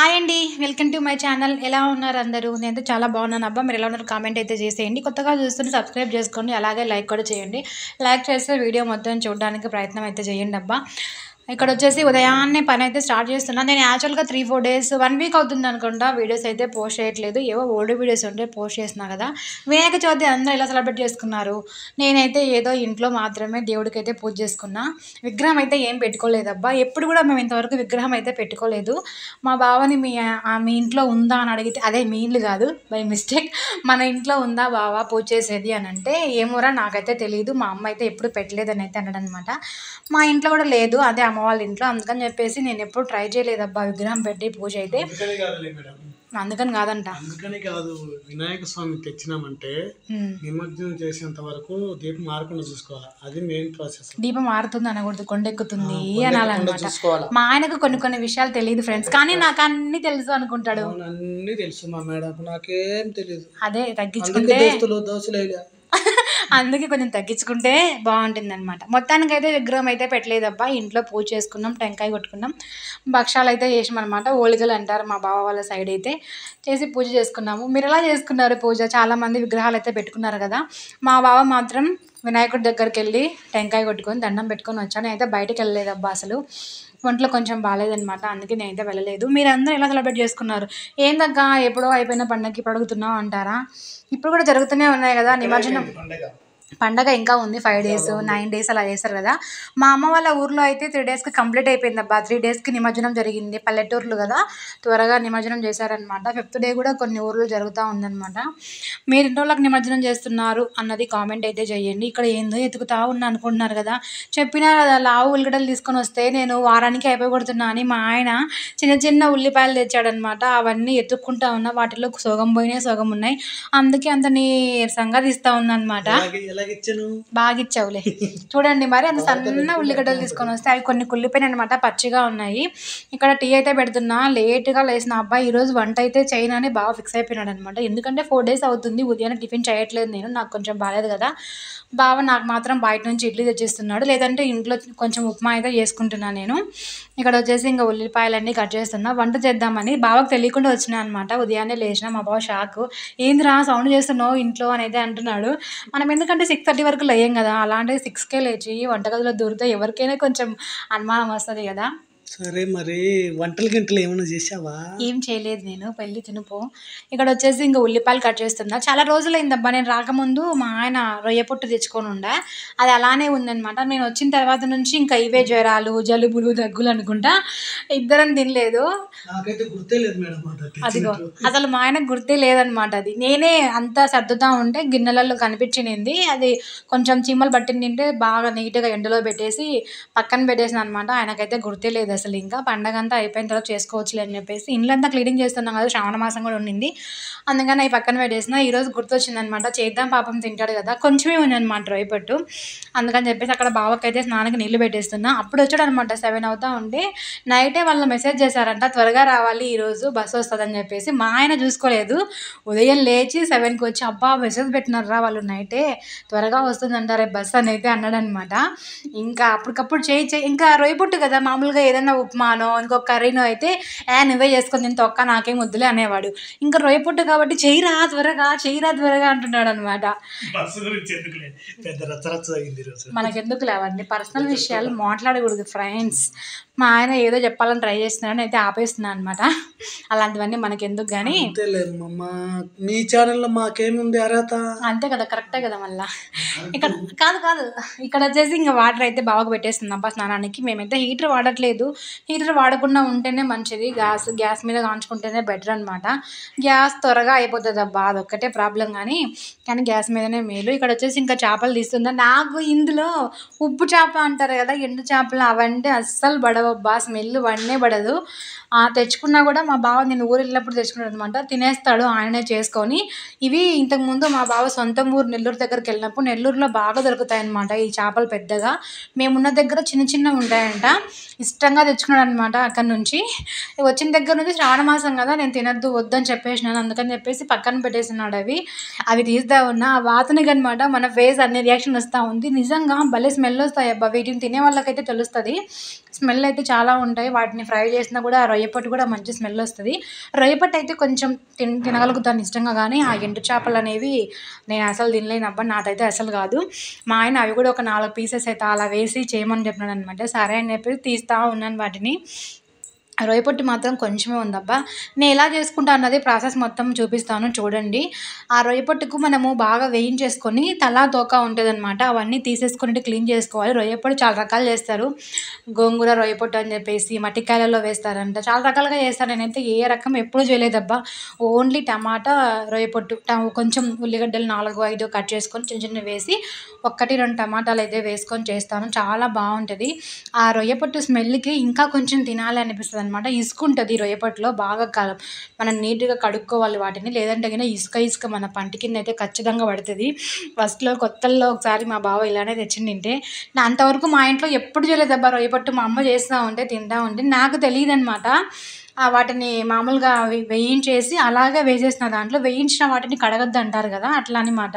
Hi అండి. Welcome to my channel. ఎలా ఉన్నారు అందరూ? నేనైతే చాలా బాగున్నాను అబ్బా. మీరు ఎలా ఉన్నారు కామెంట్ అయితే చేసేయండి. కొత్తగా చూస్తుంటే సబ్స్క్రైబ్ చేసుకోండి, అలాగే లైక్ కూడా చేయండి. లైక్ చేస్తే వీడియో మొత్తం చూడడానికి ప్రయత్నం అయితే చేయండి అబ్బా. ఇక్కడ వచ్చేసి ఉదయాన్నే పని అయితే స్టార్ట్ చేస్తున్నాను. నేను యాక్చువల్గా 3-4 డేస్ 1 వీక్ అవుతుంది అనుకుంటా వీడియోస్ అయితే పోస్ట్ చేయట్లేదు. ఏవో ఓల్డ్ వీడియోస్ ఉంటే పోస్ట్ చేస్తున్నా కదా. వినాయక చవితి అందరూ ఎలా సెలబ్రేట్ చేసుకున్నారు? నేనైతే ఏదో ఇంట్లో మాత్రమే దేవుడికి అయితే పూజ చేసుకున్నా. విగ్రహం అయితే ఏం పెట్టుకోలేదబ్బా. ఎప్పుడు కూడా మేము ఇంతవరకు విగ్రహం అయితే పెట్టుకోలేదు. మా బావని మీ ఇంట్లో ఉందా అని అడిగితే, అదే మీ ఇల్లు కాదు, బై మిస్టేక్, మన ఇంట్లో ఉందా బావా పూజ చేసేది అని అంటే, ఏమోరా నాకైతే తెలియదు, మా అమ్మ అయితే ఎప్పుడు పెట్టలేదని అయితే అన్నాడనమాట. మా ఇంట్లో కూడా లేదు, అదే అమ్మ వాళ్ళ ఇంట్లో, అందుకని చెప్పేసి నేను ఎప్పుడు ట్రై చేయలేదబ్బా విగ్రహం పెట్టి పూజ అయితే. అందుకని కాదంట. అందుకని కాదు, వినాయక స్వామి తెచ్చినామంటే నిమజ్జనం చేసేంత వరకు దీపం మారకుండా చూసుకోవాలి. అది మెయిన్ ప్రాసెస్. దీపం మారుతుంది అనకూడదు, కొండెక్కుతుంది అనాలన్నమాట. మా ఆయనకు కొన్ని విషయాలు తెలియదు ఫ్రెండ్స్, కానీ నాకు అన్ని తెలుసు అనుకుంటాడు. అన్ని తెలుసు మా మేడం, నాకేం తెలియదు. అదే తగ్గించుకుంటే దోస్తులు అందుకే కొంచెం తగ్గించుకుంటే బాగుంటుంది అనమాట. మొత్తానికైతే విగ్రహం అయితే పెట్టలేదబ్బా. ఇంట్లో పూజ చేసుకున్నాం, టెంకాయ కొట్టుకున్నాం, భక్షాలు అయితే చేసామన్నమాట. ఓలిగలు అంటారు మా బావ వాళ్ళ సైడ్ అయితే. చేసి పూజ చేసుకున్నాము. మీరు ఎలా చేసుకున్నారు పూజ? చాలామంది విగ్రహాలు అయితే పెట్టుకున్నారు కదా. మా బావ మాత్రం వినాయకుడి దగ్గరికి వెళ్ళి టెంకాయ కొట్టుకొని దండం పెట్టుకొని వచ్చాను. నేనైతే బయటకు వెళ్ళలేదబ్బా. అసలు ఒంట్లో కొంచెం బాగాలేదనమాట, అందుకే నేనైతే వెళ్ళలేదు. మీరందరూ ఎలా సెలబ్రేట్ చేసుకున్నారు? ఏందక్క ఎప్పుడో అయిపోయిన పండగకి ఇప్పుడు అడుగుతున్నావు అంటారా? ఇప్పుడు కూడా జరుగుతూనే ఉన్నాయి కదా నిమజ్జనం. పండగ ఇంకా ఉంది, 5 days 9 days అలా చేస్తారు కదా. మా అమ్మ వాళ్ళ ఊర్లో అయితే 3 daysకి కంప్లీట్ అయిపోయింది అబ్బా. 3 daysకి నిమజ్జనం జరిగింది. పల్లెటూర్లు కదా, త్వరగా నిమజ్జనం చేశారనమాట. 5th day కూడా కొన్ని ఊర్లో జరుగుతూ ఉందన్నమాట. మీరు ఎన్ని రోజులకు నిమజ్జనం చేస్తున్నారు అన్నది కామెంట్ అయితే చేయండి. ఇక్కడ ఏందో ఎతుకుతా ఉన్నా అనుకుంటున్నారు కదా. చెప్పినా కదా, లావు ఉల్లిగడ్డలు తీసుకొని వస్తే నేను వారానికి అయిపోగొడుతున్నా అని మా ఆయన చిన్న చిన్న ఉల్లిపాయలు తెచ్చాడనమాట. అవన్నీ ఎత్తుక్కుంటా ఉన్నా, వాటిలో సగం పోయినాయి, సగం ఉన్నాయి. అందుకే అంత నీరసంగా తీస్తూ ఉందన్నమాట. బాగా ఇచ్చావులే. చూడండి మరి, అంత సన్న ఉల్లిగడ్డలు తీసుకొని వస్తే అవి కొన్ని కుళ్ళిపోయినాయి అనమాట, పచ్చిగా ఉన్నాయి. ఇక్కడ టీ అయితే పెడుతున్నా, లేట్గా లేసిన అబ్బాయి ఈరోజు వంట అయితే చేయను అని బాగా ఫిక్స్ అయిపోయినాడు అనమాట. ఎందుకంటే 4 days అవుతుంది, ఉదయాన్నే టిఫిన్ చేయట్లేదు నేను, నాకు కొంచెం బాగాలేదు కదా. బావ నాకు మాత్రం బయట నుంచి ఇడ్లీ తెచ్చిస్తున్నాడు, లేదంటే ఇంట్లో కొంచెం ఉప్మా అయితే చేసుకుంటున్నాను నేను. ఇక్కడ వచ్చేసి ఇంకా ఉల్లిపాయలన్నీ కట్ చేస్తున్నా, వంట చేద్దామని. బావకు తెలియకుండా వచ్చినా అనమాట. ఉదయాన్నే లేచిన మా బావ షాక్, ఏందిరా సౌండ్ చేస్తున్నావు ఇంట్లో అని అయితే అంటున్నాడు. మనం ఎందుకంటే 6:30 వరకు లేయం కదా, అలాంటిది 6కే లేచి వంటగదిలో దూరితే ఎవరికైనా కొంచెం అనుమానం వస్తుంది కదా. సరే, మరి వంటలు గంటలు ఏమైనా చేసావా? ఏం చేయలేదు నేను, పెళ్ళి తినుపో. ఇక్కడ వచ్చేసి ఇంకా ఉల్లిపాయలు కట్ చేస్తున్నా. చాలా రోజులైందబ్బా నేను రాకముందు మా ఆయన రొయ్య పొట్టు తెచ్చుకొని ఉండే, అది అలానే ఉందనమాట. నేను వచ్చిన తర్వాత నుంచి ఇంకా ఇవే జ్వరాలు, జలుబులు, దగ్గులు అనుకుంటా, ఇద్దరం తినలేదు. నాకైతే గుర్తే లేదు మేడం. అదిగో అసలు మా ఆయనకు గుర్తే లేదనమాట. అది నేనే అంతా సర్దుతా ఉంటే గిన్నెలలో కనిపించింది. అది కొంచెం చీమలు పట్టిందంటే బాగా నీట్గా ఎండలో పెట్టేసి పక్కన పెట్టేసిన అనమాట. ఆయనకైతే గుర్తే లేదు అసలు. ఇంకా పండగ అంతా అయిపోయిన తర్వాత చేసుకోవచ్చులే అని చెప్పేసి ఇల్లంతా క్లీనింగ్ చేస్తున్నాం కదా, శ్రావణ మాసం కూడా ఉండింది, అందుకని అవి పక్కన పెట్టేసిన. ఈరోజు గుర్తొచ్చిందనమాట, చేద్దాం పాపం తింటాడు కదా. కొంచెమే ఉందన్నమాట రొయ్యపట్టు, అందుకని చెప్పేసి అక్కడ బావకైతే స్నానానికి నీళ్ళు పెట్టేస్తున్నా. అప్పుడు వచ్చాడు అనమాట, 7 అవుతా ఉంటే. నైటే వాళ్ళు మెసేజ్ చేశారంట, త్వరగా రావాలి ఈరోజు బస్సు వస్తుందని చెప్పేసి. మా ఆయన చూసుకోలేదు, ఉదయం లేచి 7కి వచ్చి, అబ్బా మెసేజ్ పెట్టినారా వాళ్ళు నైటే, త్వరగా వస్తుందంటారే బస్సు అని అయితే అన్నాడనమాట. ఇంకా అప్పటికప్పుడు ఇంకా రొయ్యపట్టు కదా, మామూలుగా ఏదైనా ఉప్మానో ఇంకొక కర్రీనో అయితే నువ్వే చేసుకొని తిని తొక్క నాకేం వద్దులే అనేవాడు. ఇంకా రొయ్యపట్టు కాబట్టి చెయ్యిరా త్వరగా అంటున్నాడు అనమాట. మనకెందుకు లేవండి పర్సనల్ విషయాలు మాట్లాడకూడదు ఫ్రెండ్స్. మా ఆయన ఏదో చెప్పాలని ట్రై చేస్తున్నాను, అయితే ఆపేస్తున్నాను అనమాట. అలాంటివన్నీ మనకెందుకు కానీ. మీ ఛానల్లో మాకేముంది అర్హత? అంతే కదా, కరెక్టే కదా. మళ్ళీ ఇక్కడ కాదు ఇక్కడ వచ్చేసి ఇంకా వాటర్ అయితే బాగా పెట్టేస్తుంది అబ్బా స్నానానికి. మేమైతే హీటర్ వాడట్లేదు, హీటర్ వాడకుండా ఉంటేనే మంచిది. గ్యాస్ మీద కాంచుకుంటేనే బెటర్ అనమాట. గ్యాస్ త్వరగా అయిపోతుంది అబ్బా, అదొక్కటే ప్రాబ్లం. కానీ గ్యాస్ మీదనే మేలు. ఇక్కడ వచ్చేసి ఇంకా చేపలు తీస్తుందా. నాకు ఇందులో ఉప్పు చేప అంటారు కదా, ఎండు చేపలు, అవంటే అస్సలు పడవబ్బా, స్మెల్ వన్నే పడదు. తెచ్చుకున్నా కూడా మా బావ నేను ఊరు వెళ్ళినప్పుడు తెచ్చుకున్నాడు అనమాట, తినేస్తాడు ఆయనే చేసుకొని. ఇవి ఇంతకుముందు మా బావ సొంతం ఊరు నెల్లూరు దగ్గరికి వెళ్ళినప్పుడు, నెల్లూరులో బాగా దొరుకుతాయి అన్నమాట ఈ చేపలు పెద్దగా. మేమున్న దగ్గర చిన్న చిన్నవి ఉంటాయంట, ఇష్టంగా ఇష్టంగా తెచ్చుకున్నాడు అనమాట అక్కడి నుంచి. వచ్చిన దగ్గర నుంచి శ్రావణ మాసం కదా, నేను తినొద్దు వద్దని చెప్పేసినాను, అందుకని చెప్పేసి పక్కన పెట్టేసినాడు అవి. అవి తీస్తా ఉన్నా ఆ వాసనకి అనమాట మన ఫేస్ అన్ని రియాక్షన్ వస్తూ ఉంది. నిజంగా భలే స్మెల్ వస్తాయి అబ్బా, వీటిని తినే వాళ్ళకైతే తెలుస్తుంది. స్మెల్ అయితే చాలా ఉంటాయి. వాటిని ఫ్రై చేసినా కూడా ఆ రొయ్యపట్టు కూడా మంచి స్మెల్ వస్తుంది. రొయ్యపట్టు అయితే కొంచెం తినగలుగుతాను ఇష్టంగా, కానీ ఆ ఎండు చేపలు అనేవి నేను అసలు తినలేను అబ్బా, నాకైతే అసలు కాదు. మా ఆయన అవి కూడా ఒక 4 పీసెస్ అయితే అలా వేసి చేయమని చెప్పినాడు అనమాట. సరే అని చెప్పి తీస్తూ ఉన్నాను వాటిని. రొయ్యపొట్టు మాత్రం కొంచెమే ఉందబ్బా. నేను ఎలా చేసుకుంటా అన్నది ప్రాసెస్ మొత్తం చూపిస్తాను చూడండి. ఆ రొయ్యపొట్టుకు మనము బాగా వేయించేసుకొని తలా తోక ఉంటుందన్నమాట, అవన్నీ తీసేసుకొని క్లీన్ చేసుకోవాలి. రొయ్యపొట్టు చాలా రకాలు చేస్తారు, గోంగూర రొయ్యపొట్టు అని చెప్పేసి మట్టికాయలలో వేస్తారంట, చాలా రకాలుగా చేస్తారు. నేనైతే ఏ రకం ఎప్పుడు చేయలేదబ్బా. ఓన్లీ టమాటా రొయ్యపొట్టు, కొంచెం ఉల్లిగడ్డలు 4-5 కట్ చేసుకొని చిన్న చిన్న వేసి 1-2 టమాటాలు అయితే వేసుకొని చేస్తాను, చాలా బాగుంటుంది. ఆ రొయ్యపొట్టు స్మెల్కి ఇంకా కొంచెం తినాలి అనిపిస్తుంది అనమాట. ఇసుక ఉంటుంది రొయ్యపట్టులో, బాగా మనం నీట్గా కడుక్కోవాలి వాటిని, లేదంటే కన్నా ఇసుక మన పంటి కింద అయితే ఖచ్చితంగా పడుతుంది. ఫస్ట్లో కొత్తల్లో ఒకసారి మా బావ ఇలానే తెచ్చిండింటే, అంతవరకు మా ఇంట్లో ఎప్పుడు చేయలేదబ్బా రొయ్యపట్టు. మా అమ్మ చేస్తూ ఉంటే తింటూ ఉంటే నాకు తెలియదు అనమాట. వాటిని మామూలుగా వేయించేసి అలాగే వేసేసిన దాంట్లో, వేయించిన వాటిని కడగద్దు అంటారు కదా, అట్లా అనమాట.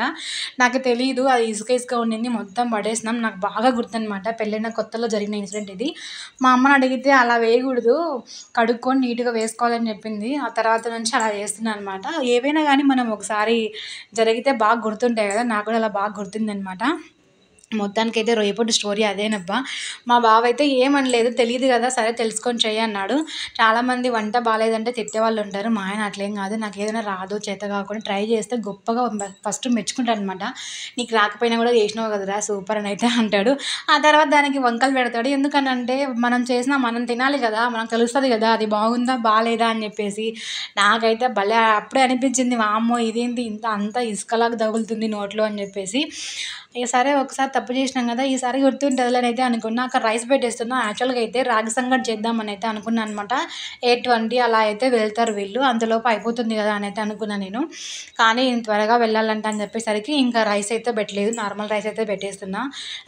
నాకు తెలియదు, అది ఇసుక ఉండింది, మొత్తం పడేసినాం. నాకు బాగా గుర్తనమాట, పెళ్ళైన కొత్తలో జరిగిన ఇన్సిడెంట్ ఇది. మా అమ్మని అడిగితే అలా వేయకూడదు, కడుక్కొని నీట్గా వేసుకోవాలని చెప్పింది. ఆ తర్వాత నుంచి అలా చేస్తున్నాను అనమాట. ఏవైనా కానీ మనం ఒకసారి జరిగితే బాగా గుర్తుంటాయి కదా, నాకు కూడా అలా బాగా గుర్తుందనమాట. మొత్తానికైతే రొయ్యపొట్టు స్టోరీ అదేనబ్బా. మా బావ అయితే ఏమనలేదు, తెలియదు కదా సరే తెలుసుకొని చెయ్యి అన్నాడు. చాలామంది వంట బాగాలేదంటే తిట్టేవాళ్ళు ఉంటారు, మా ఆయన అట్లేం కాదు. నాకు ఏదైనా రాదు చేత కాకుండా ట్రై చేస్తే గొప్పగా ఫస్ట్ మెచ్చుకుంటాడు అనమాట. నీకు రాకపోయినా కూడా చేసినావు కదరా సూపర్ అని అయితే అంటాడు. ఆ తర్వాత దానికి వంకలు పెడతాడు. ఎందుకనంటే మనం చేసినా మనం తినాలి కదా, మనకు తెలుస్తుంది కదా అది బాగుందా బాగాలేదా అని చెప్పేసి. నాకైతే భలే అప్పుడే అనిపించింది, వామ్మో ఇదేంటి అంత ఇసుకలాగా తగులుతుంది నోట్లో అని చెప్పేసి. ఇక సరే ఒకసారి తప్పు చేసినాం కదా, ఈసారి గుర్తుంటుందిలే అని అయితే అనుకున్నా. అక్కడ రైస్ పెట్టేస్తున్నా. యాక్చువల్గా అయితే రాగి సంగటి చేద్దామని అయితే అనుకున్నాను అనమాట. 8:20 అలా అయితే వెళ్తారు వీళ్ళు, అంతలోపు అయిపోతుంది కదా అని అయితే అనుకున్నాను నేను. కానీ త్వరగా వెళ్ళాలంట అని చెప్పేసరికి ఇంకా రైస్ అయితే పెట్టలేదు, నార్మల్ రైస్ అయితే పెట్టేస్తున్నా.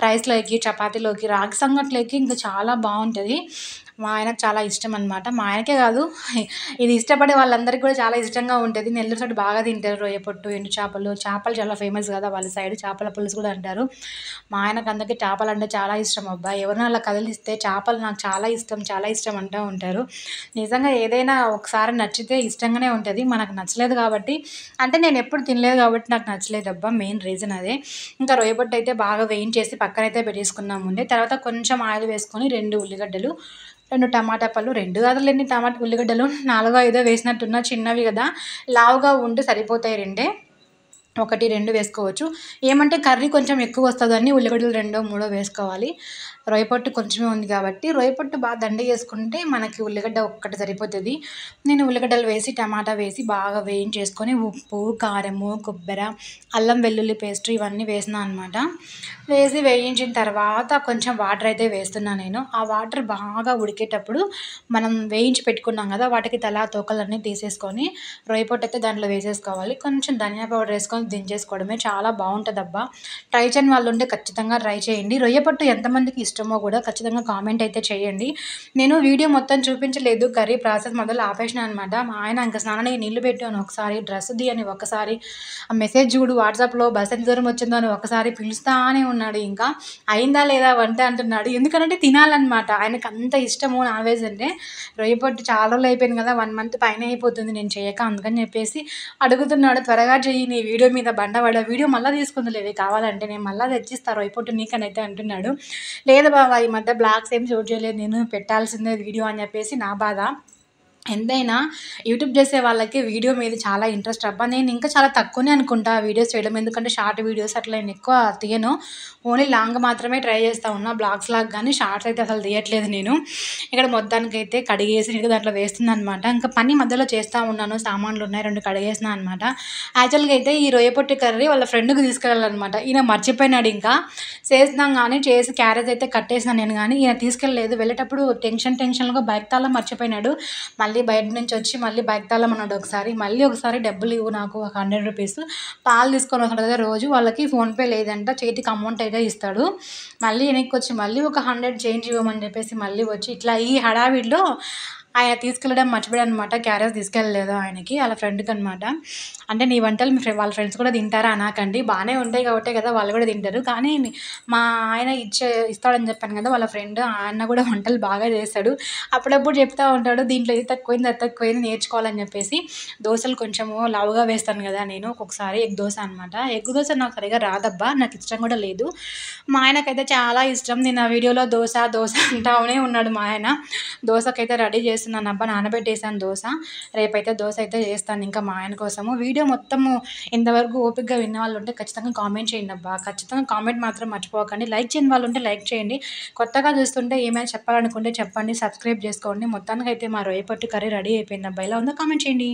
రైస్లోకి చపాతీలోకి రాగి సంగట్లోకి ఇంకా చాలా బాగుంటుంది. మా ఆయనకు చాలా ఇష్టం అనమాట. మా ఆయనకే కాదు, ఇది ఇష్టపడే వాళ్ళందరికీ కూడా చాలా ఇష్టంగా ఉంటుంది. నెల్లూరు సైడ్ బాగా తింటారు రొయ్యపొట్టు, ఎండు చేపలు చాలా ఫేమస్ కదా వాళ్ళ సైడ్, చేపల పులుసు కూడా అంటారు. మా ఆయనకు అందుకే చేపలు అంటే చాలా ఇష్టం అబ్బా. ఎవరైనా అలా కదిలిస్తే చేపలు నాకు చాలా ఇష్టం అంటూ ఉంటారు. నిజంగా ఏదైనా ఒకసారి నచ్చితే ఇష్టంగానే ఉంటుంది, మనకు నచ్చలేదు కాబట్టి, అంటే నేను ఎప్పుడు తినలేదు కాబట్టి నాకు నచ్చలేదు అబ్బా, మెయిన్ రీజన్ అదే. ఇంకా రొయ్యపొట్టు అయితే బాగా వేయించేసి పక్కనైతే పెట్టేసుకున్నాం ముందే. తర్వాత కొంచెం ఆయిల్ వేసుకొని 2 ఉల్లిగడ్డలు, 2 టమాటా పళ్ళు, 2 కాదులేండి టమాటా ఉల్లిగడ్డలు 4-5 వేసినట్టున్నా, చిన్నవి కదా లావుగా ఉంటే సరిపోతాయి 2, 1-2 వేసుకోవచ్చు. ఏమంటే కర్రీ కొంచెం ఎక్కువ వస్తుందని ఉల్లిగడ్డలు 2-3 వేసుకోవాలి. రొయ్యపొట్టు కొంచెమే ఉంది కాబట్టి రొయ్యపొట్టు బాగా దండి చేసుకుంటే మనకి ఉల్లిగడ్డ ఒక్కటి సరిపోతుంది. నేను ఉల్లిగడ్డలు వేసి టమాటా వేసి బాగా వేయించేసుకొని ఉప్పు, కారము, కొబ్బరి, అల్లం వెల్లుల్లి పేస్ట్ ఇవన్నీ వేసినా అనమాట. వేసి వేయించిన తర్వాత కొంచెం వాటర్ అయితే వేస్తున్నాను నేను. ఆ వాటర్ బాగా ఉడికేటప్పుడు మనం వేయించి పెట్టుకున్నాం కదా, వాటికి తలా తోకలన్నీ తీసేసుకొని రొయ్యపొట్టు అయితే దాంట్లో వేసేసుకోవాలి. కొంచెం ధనియా పౌడర్ వేసుకొని దించేసుకోవడమే, చాలా బాగుంటుంది అబ్బా. ట్రై చేయని వాళ్ళు ఉంటే ఖచ్చితంగా ట్రై చేయండి. రొయ్యపొట్టు ఎంతమందికి ఇష్టమో కూడా ఖచ్చితంగా కామెంట్ అయితే చేయండి. నేను వీడియో మొత్తం చూపించలేదు, కర్రీ ప్రాసెస్ మొదలు ఆపేసిన అనమాట. మా ఆయన ఇంకా స్నానానికి నీళ్లు పెట్టాను ఒకసారి, డ్రెస్ అని ఒకసారి, ఆ మెసేజ్ చూడు వాట్సాప్లో బస్ ఎంత దూరం వచ్చిందో అని ఒకసారి పిలుస్తానే ఉన్నాడు. ఇంకా అయిందా లేదా వంట అంటున్నాడు, ఎందుకంటే తినాలన్నమాట. ఆయనకు అంత ఇష్టము నాన్ వెజ్ అంటే. రొయ్యపొట్టు చాలా రోజులు అయిపోయింది కదా, 1 మంత్ పైన అయిపోతుంది నేను చేయక, అందుకని చెప్పేసి అడుగుతున్నాడు త్వరగా చెయ్యి, నీ వీడియో మీద బండవాడ వీడియో మళ్ళీ తీసుకుందిలేవి కావాలంటే, నేను మళ్ళీ తెచ్చిస్తా రొయ్యపొట్టు నీకనైతే అంటున్నాడు. లేదు బాబా ఈ మధ్య బ్లాగ్స్ ఏం షూట్ చేయలేదు నేను, పెట్టాల్సిందే వీడియో అని చెప్పేసి నా బాధ. ఎంతైనా యూట్యూబ్ చేసే వాళ్ళకి వీడియో మీద చాలా ఇంట్రెస్ట్ అబ్బా. నేను ఇంకా చాలా తక్కువనే అనుకుంటా వీడియోస్ చేయడం, ఎందుకంటే షార్ట్ వీడియోస్ అట్లా నేను ఎక్కువ తీయను, ఓన్లీ లాంగ్ మాత్రమే ట్రై చేస్తూ ఉన్నా, బ్లాగ్స్ లాగా. కానీ షార్ట్స్ అయితే అసలు తీయట్లేదు నేను. ఇక్కడ మొత్తానికైతే కడిగేసి నీకు దాంట్లో వేస్తున్నాను అనమాట. ఇంకా పని మధ్యలో చేస్తూ ఉన్నాను, సామాన్లు ఉన్నాయి 2 కడిగేసిన అనమాట. యాక్చువల్గా అయితే ఈ రొయ్యపొట్టు కర్రీ వాళ్ళ ఫ్రెండ్కి తీసుకెళ్ళాలన్నమాట. ఈయన మర్చిపోయినాడు, ఇంకా చేసినాం కానీ చేసి క్యారేజ్ అయితే కట్టేసినా నేను, కానీ ఈయన తీసుకెళ్ళలేదు. వెళ్ళేటప్పుడు టెన్షన్గా బైక్ తాళం మర్చిపోయినాడు. మళ్ళీ మళ్ళీ బయట నుంచి వచ్చి మళ్ళీ బైక్ తాళమన్నాడు ఒకసారి డబ్బులు ఇవ్వు నాకు ఒక 100 రూపీస్, పాలు తీసుకొని వస్తాడు కదా రోజు, వాళ్ళకి ఫోన్పే లేదంట, చేతికి అమౌంట్ అయితే ఇస్తాడు. మళ్ళీ వెనక్కి వచ్చి మళ్ళీ ఒక 100 చేంజ్ ఇవ్వమని చెప్పేసి మళ్ళీ వచ్చి ఇట్లా ఈ హడావిడిలో ఆయన తీసుకెళ్ళడం మర్చిపోయాడు అనమాట. క్యారేజ్ తీసుకెళ్ళలేదు ఆయనకి, వాళ్ళ ఫ్రెండ్కి అనమాట. అంటే నీ వంటలు వాళ్ళ ఫ్రెండ్స్ కూడా తింటారా అనకండి, బాగానే ఉంటాయి కాబట్టే కదా వాళ్ళు కూడా తింటారు. కానీ మా ఆయన ఇస్తాడని చెప్పాను కదా, వాళ్ళ ఫ్రెండ్ ఆయన కూడా వంటలు బాగా చేస్తాడు. అప్పుడప్పుడు చెప్తూ ఉంటాడు దీంట్లో ఇది తక్కువైంది అది తక్కువైంది నేర్చుకోవాలని చెప్పేసి. దోశలు కొంచెము లావుగా వేస్తాను కదా నేను ఒక్కొక్కసారి, ఎగ్ దోశ అనమాట. ఎగ్ దోశ నాకు సరిగా రాదబ్బా, నాకు ఇష్టం కూడా లేదు. మా ఆయనకైతే చాలా ఇష్టం. నేను ఆ వీడియోలో దోశ అంటానే ఉన్నాడు మా ఆయన. దోశకైతే రెడీ చేస్తున్నాను అబ్బా, నానబెట్టేసాను దోశ. రేపైతే దోశ అయితే చేస్తాను ఇంకా మా ఆయన కోసము. వీడియో మొత్తము ఇంతవరకు ఓపికగా విన్న వాళ్ళు ఉంటే ఖచ్చితంగా కామెంట్ చేయండి అబ్బా, ఖచ్చితంగా కామెంట్ మాత్రం మర్చిపోకండి. లైక్ చేయని వాళ్ళు ఉంటే లైక్ చేయండి. కొత్తగా చూస్తుంటే ఏమైనా చెప్పాలనుకుంటే చెప్పండి, సబ్స్క్రైబ్ చేసుకోండి. మొత్తానికి అయితే మా రొయ్యపట్టు కర్రీ రెడీ అయిపోయింది అబ్బా, ఇలా ఉందో కామెంట్ చేయండి.